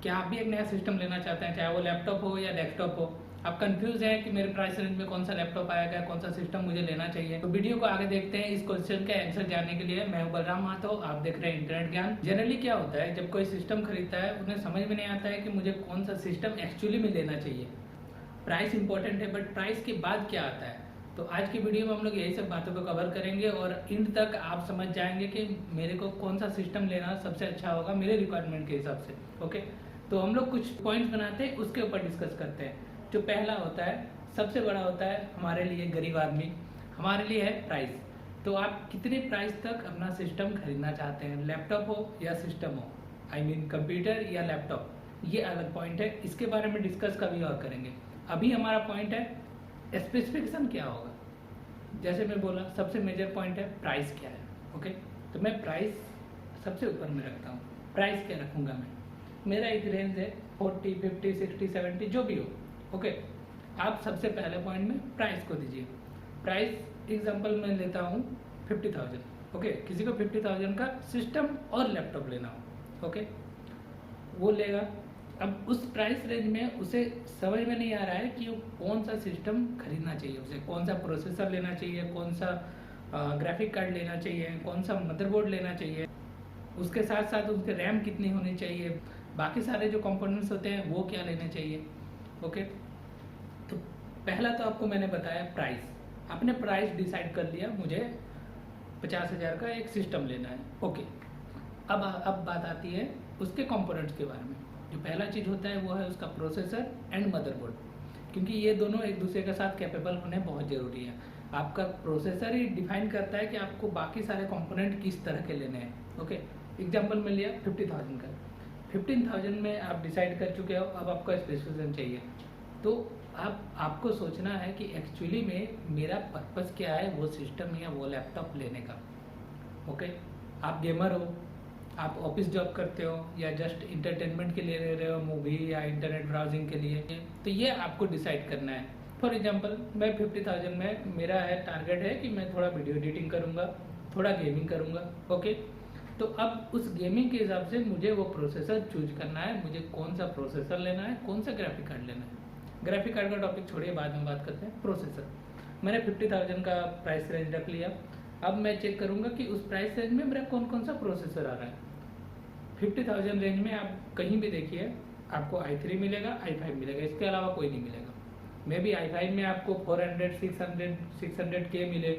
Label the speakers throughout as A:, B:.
A: क्या आप भी एक नया सिस्टम लेना चाहते हैं, चाहे वो लैपटॉप हो या डेस्कटॉप हो। आप कंफ्यूज हैं कि मेरे प्राइस रेंज में कौन सा लैपटॉप आएगा, कौन सा सिस्टम मुझे लेना चाहिए। तो वीडियो को आगे देखते हैं। इस क्वेश्चन का आंसर जानने के लिए मैं हूं बलराम माथो, आप देख रहे हैं इंटरनेट ज्ञान। जनरली क्या होता है, जब कोई सिस्टम खरीदता है उन्हें समझ में नहीं आता है कि मुझे कौन सा सिस्टम एक्चुअली में लेना चाहिए। प्राइस इंपॉर्टेंट है, बट प्राइस के बाद क्या आता है। तो आज की वीडियो में हम लोग यही सब बातों को कवर करेंगे और एंड तक आप समझ जाएंगे कि मेरे को कौन सा सिस्टम लेना सबसे अच्छा होगा मेरे रिक्वायरमेंट के हिसाब से। ओके, तो हम लोग कुछ पॉइंट्स बनाते हैं, उसके ऊपर डिस्कस करते हैं। जो पहला होता है, सबसे बड़ा होता है हमारे लिए गरीब आदमी, हमारे लिए है प्राइस। तो आप कितने प्राइस तक अपना सिस्टम खरीदना चाहते हैं, लैपटॉप हो या सिस्टम हो, आई मीन कंप्यूटर या लैपटॉप, ये अलग पॉइंट है। इसके बारे में डिस्कस कभी और करेंगे। अभी हमारा पॉइंट है स्पेसिफिकेशन क्या होगा। जैसे मैं बोला, सबसे मेजर पॉइंट है प्राइस क्या है। ओके, तो मैं प्राइस सबसे ऊपर में रखता हूँ। प्राइस क्या रखूँगा मैं, मेरा एक रेंज है 40, 50, 60, 70 जो भी हो। ओके, आप सबसे पहले पॉइंट में प्राइस को दीजिए। प्राइस एग्जांपल मैं लेता हूँ 50,000। ओके, किसी को 50,000 का सिस्टम और लैपटॉप लेना हो, ओके, वो लेगा। अब उस प्राइस रेंज में उसे समझ में नहीं आ रहा है कि वो कौन सा सिस्टम खरीदना चाहिए, उसे कौन सा प्रोसेसर लेना चाहिए, कौन सा ग्राफिक कार्ड लेना चाहिए, कौन सा मदरबोर्ड लेना चाहिए, उसके साथ साथ उसके रैम कितनी होनी चाहिए, बाकी सारे जो कंपोनेंट्स होते हैं वो क्या लेने चाहिए। ओके, तो पहला तो आपको मैंने बताया प्राइस। आपने प्राइस डिसाइड कर लिया, मुझे 50,000 का एक सिस्टम लेना है। ओके, अब बात आती है उसके कंपोनेंट्स के बारे में। जो पहला चीज़ होता है वो है उसका प्रोसेसर एंड मदरबोर्ड, क्योंकि ये दोनों एक दूसरे के साथ कैपेबल होने बहुत ज़रूरी है। आपका प्रोसेसर ही डिफाइन करता है कि आपको बाकी सारे कंपोनेंट किस तरह के लेने हैं। ओके, एग्जांपल में लिया 50,000 का, 15,000 में आप डिसाइड कर चुके हो, अब आपको स्पेसिफिकेशन चाहिए। तो आपको सोचना है कि एक्चुअली में मेरा पर्पस क्या है वो सिस्टम या वो लैपटॉप लेने का। ओके, आप गेमर हो, आप ऑफिस जॉब करते हो, या जस्ट इंटरटेनमेंट के लिए ले रहे हो, मूवी या इंटरनेट ब्राउजिंग के लिए, तो ये आपको डिसाइड करना है। फॉर एग्जांपल मैं 50,000 में मेरा है टारगेट है कि मैं थोड़ा वीडियो एडिटिंग करूँगा, थोड़ा गेमिंग करूँगा। ओके, तो अब उस गेमिंग के हिसाब से मुझे वो प्रोसेसर चूज करना है, मुझे कौन सा प्रोसेसर लेना है, कौन सा ग्राफिक कार्ड लेना है। ग्राफिक कार्ड का टॉपिक छोड़िए, बाद में बात करते हैं। प्रोसेसर मैंने 50,000 का प्राइस रेंज रख लिया। अब मैं चेक करूंगा कि उस प्राइस रेंज में मेरा कौन कौन सा प्रोसेसर आ रहा है। 50,000 रेंज में आप कहीं भी देखिए, आपको i3 मिलेगा, i5 मिलेगा, इसके अलावा कोई नहीं मिलेगा। मे बी i5 में आपको 400, 600K मिले,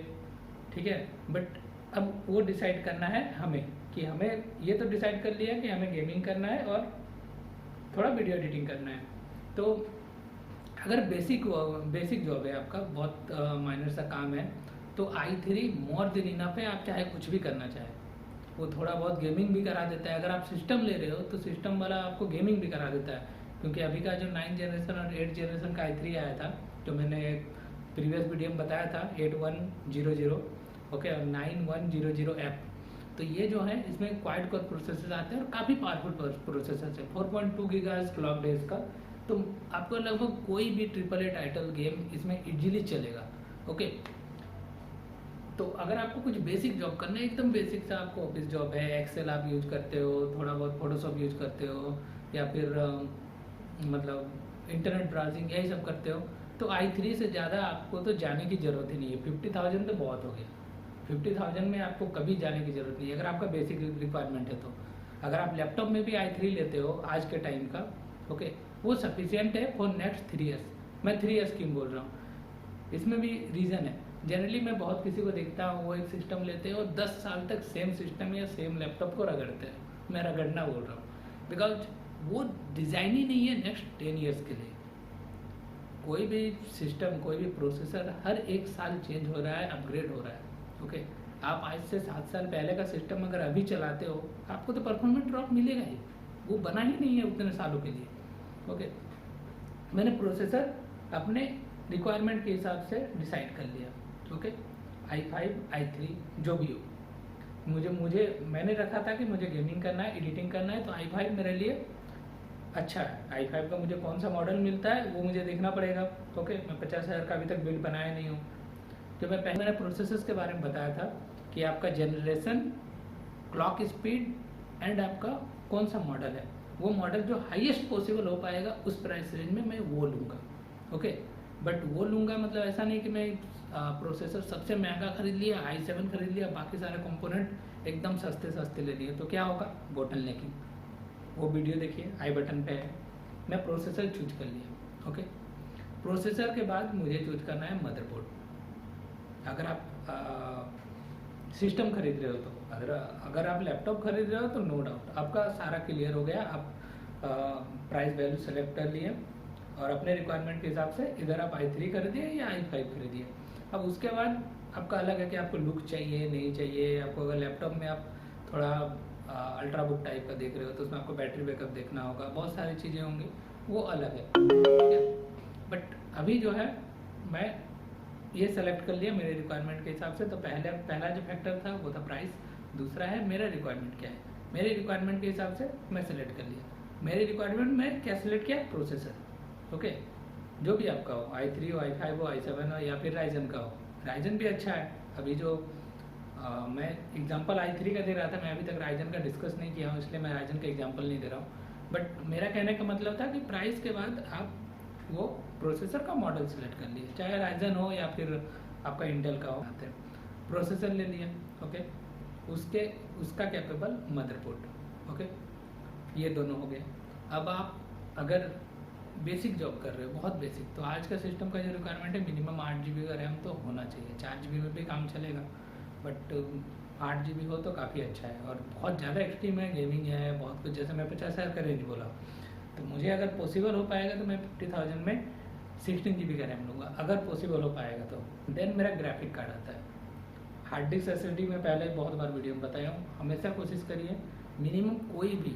A: ठीक है, बट अब वो डिसाइड करना है हमें कि हमें ये तो डिसाइड कर लिया कि हमें गेमिंग करना है और थोड़ा वीडियो एडिटिंग करना है। तो अगर बेसिक जॉब है आपका, बहुत माइनर सा काम है, तो i3 मोर देन इनफ है। आप चाहे कुछ भी करना चाहे, वो थोड़ा बहुत गेमिंग भी करा देता है। अगर आप सिस्टम ले रहे हो तो सिस्टम वाला आपको गेमिंग भी करा देता है, क्योंकि अभी का जो 9th जनरेशन और 8th जनरेशन का i3 आया था, जो मैंने प्रीवियस वीडियो में बताया था, 8100 ओके और 9100F, तो ये जो है इसमें क्वाड कोर प्रोसेसर आते हैं और काफ़ी पावरफुल प्रोसेसर है। 4.2 गीगाहर्ट्ज़ क्लॉक है इसका, तो आपको लगभग कोई भी AAA टाइटल गेम इसमें इजीली चलेगा। ओके, तो अगर आपको कुछ बेसिक जॉब करना है, एकदम बेसिक सा, आपको ऑफिस जॉब है, एक्सेल आप यूज करते हो, थोड़ा बहुत फोटोशॉप यूज करते हो, या फिर मतलब इंटरनेट ब्राउजिंग यही सब करते हो, तो i3 से ज़्यादा आपको तो जाने की ज़रूरत ही नहीं है। 50,000 तो बहुत हो गया। 50,000 में आपको कभी जाने की ज़रूरत नहीं है अगर आपका बेसिक रिक्वायरमेंट है तो। अगर आप लैपटॉप में भी i3 लेते हो आज के टाइम का, ओके, वो सफिशियंट है फॉर नेक्स्ट 3 ईयर्स। मैं 3 ईयर्स क्यों बोल रहा हूँ, इसमें भी रीज़न है। जनरली मैं बहुत किसी को देखता हूँ, वो एक सिस्टम लेते हैं और 10 साल तक सेम सिस्टम या सेम लैपटॉप को रगड़ते हैं। मैं रगड़ना बोल रहा हूँ, बिकॉज वो डिज़ाइन ही नहीं है नेक्स्ट 10 ईयर्स के लिए। कोई भी सिस्टम, कोई भी प्रोसेसर हर एक साल चेंज हो रहा है, अपग्रेड हो रहा है। ओके, आप आज से 7 साल पहले का सिस्टम अगर अभी चलाते हो, आपको तो परफॉर्मेंस ड्रॉप मिलेगा ही, वो बना ही नहीं है उतने सालों के लिए। ओके, मैंने प्रोसेसर अपने रिक्वायरमेंट के हिसाब से डिसाइड कर लिया। ओके, i5, i3 जो भी हो, मुझे मैंने रखा था कि मुझे गेमिंग करना है, एडिटिंग करना है, तो i5 मेरे लिए अच्छा है। i5 का मुझे कौन सा मॉडल मिलता है वो मुझे देखना पड़ेगा। ओके, मैं 50,000 का अभी तक बिल्ड बनाया नहीं हूँ। जो मैं पहले मैंने प्रोसेसर्स के बारे में बताया था कि आपका जनरेशन, क्लॉक स्पीड एंड आपका कौन सा मॉडल है, वो मॉडल जो हाईएस्ट पॉसिबल हो पाएगा उस प्राइस रेंज में मैं वो लूँगा। ओके, बट वो लूँगा मतलब ऐसा नहीं कि मैं प्रोसेसर सबसे महंगा खरीद लिया, i7 खरीद लिया, बाकी सारे कंपोनेंट एकदम सस्ते सस्ते ले लिए, तो क्या होगा, बोटल नेकिंग। वो वीडियो देखिए, आई बटन पे है। मैं प्रोसेसर चूज कर लिया। ओके, प्रोसेसर के बाद मुझे चूज करना है मदरबोर्ड। अगर आप सिस्टम खरीद रहे हो तो, अगर आप लैपटॉप खरीद रहे हो तो नो डाउट आपका सारा क्लियर हो गया। आप प्राइस वैल्यू सेलेक्ट कर लिए और अपने रिक्वायरमेंट के हिसाब से इधर आप i3 खरीदिए या i5 खरीदिए। अब उसके बाद आपका अलग है कि आपको लुक चाहिए नहीं चाहिए। आपको अगर लैपटॉप में आप थोड़ा अल्ट्रा बुक टाइप का देख रहे हो तो उसमें आपको बैटरी बैकअप देखना होगा, बहुत सारी चीज़ें होंगी, वो अलग है, ठीक है। बट अभी जो है मैं ये सेलेक्ट कर लिया मेरे रिक्वायरमेंट के हिसाब से। तो पहला जो फैक्टर था वो था प्राइस, दूसरा है मेरा रिक्वायरमेंट क्या है। मेरे रिक्वायरमेंट के हिसाब से मैं सेलेक्ट कर लिया। मेरे रिक्वायरमेंट में क्या सेलेक्ट किया, प्रोसेसर। ओके, जो भी आपका हो, i3 हो, i5 हो, i7 हो या फिर राइजन का हो। राइजन भी अच्छा है। अभी जो मैं एग्जांपल i3 का दे रहा था, मैं अभी तक राइजन का डिस्कस नहीं किया हूँ, इसलिए मैं राइजन का एग्जांपल नहीं दे रहा हूँ। बट मेरा कहने का मतलब था कि प्राइस के बाद आप वो प्रोसेसर का मॉडल सेलेक्ट कर लिए, चाहे राइजन हो या फिर आपका इंटेल का हो। प्रोसेसर ले लिया, ओके, उसका कैपेबल मदरबोर्ड। ओके, ये दोनों हो गए। अब आप अगर बेसिक जॉब कर रहे हो, बहुत बेसिक, तो आज का सिस्टम का जो रिक्वायरमेंट है मिनिमम 8 GB का रैम तो होना चाहिए। 4 GB में भी काम चलेगा, बट 8 GB हो तो काफ़ी अच्छा है। और बहुत ज़्यादा एक्सट्रीम है, गेमिंग है, बहुत कुछ, जैसे मैं 50,000 का रेंज बोला, तो मुझे अगर पॉसिबल हो पाएगा तो मैं 50,000 में 16 GB का रैम लूँगा, अगर पॉसिबल हो पाएगा तो। देन मेरा ग्राफिक कार्ड आता है। हार्ड डिस्क SSD में पहले बहुत बार वीडियो में बताया हूँ, हमेशा कोशिश करिए मिनिमम कोई भी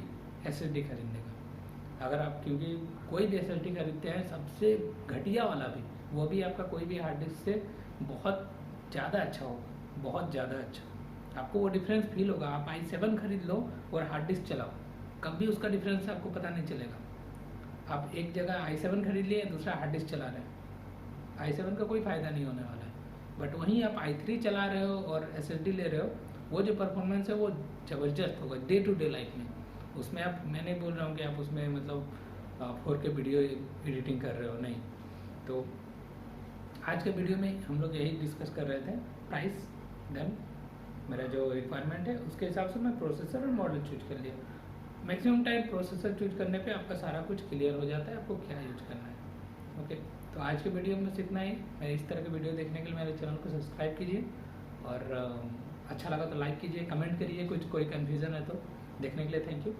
A: SSD खरीदने का। अगर आप, क्योंकि कोई भी SSD खरीदते हैं सबसे घटिया वाला भी, वो भी आपका कोई भी हार्ड डिस्क से बहुत ज़्यादा अच्छा होगा, बहुत ज़्यादा अच्छा। आपको वो डिफरेंस फील होगा। आप i7 खरीद लो और हार्ड डिस्क चलाओ, कभी उसका डिफरेंस आपको पता नहीं चलेगा। आप एक जगह i7 खरीद लिए, दूसरा हार्ड डिस्क चला रहे हैं, i7 का कोई फ़ायदा नहीं होने वाला है। बट वहीं आप i3 चला रहे हो और SSD ले रहे हो, वो जो परफॉर्मेंस है वो ज़बरदस्त होगा डे टू डे लाइफ में। उसमें आप, मैं नहीं बोल रहा हूँ कि आप उसमें मतलब 4K वीडियो एडिटिंग कर रहे हो, नहीं। तो आज के वीडियो में हम लोग यही डिस्कस कर रहे थे, प्राइस, देन मेरा जो रिक्वायरमेंट है उसके हिसाब से मैं प्रोसेसर और मॉडल चूज कर लिया। मैक्सिमम टाइम प्रोसेसर चूज करने पे आपका सारा कुछ क्लियर हो जाता है, आपको क्या यूज करना है। ओके, तो आज के वीडियो में इतना ही। मैं इस तरह के वीडियो देखने के लिए मेरे चैनल को सब्सक्राइब कीजिए और अच्छा लगा तो लाइक कीजिए, कमेंट करिए, कोई कन्फ्यूज़न है तो। देखने के लिए थैंक यू।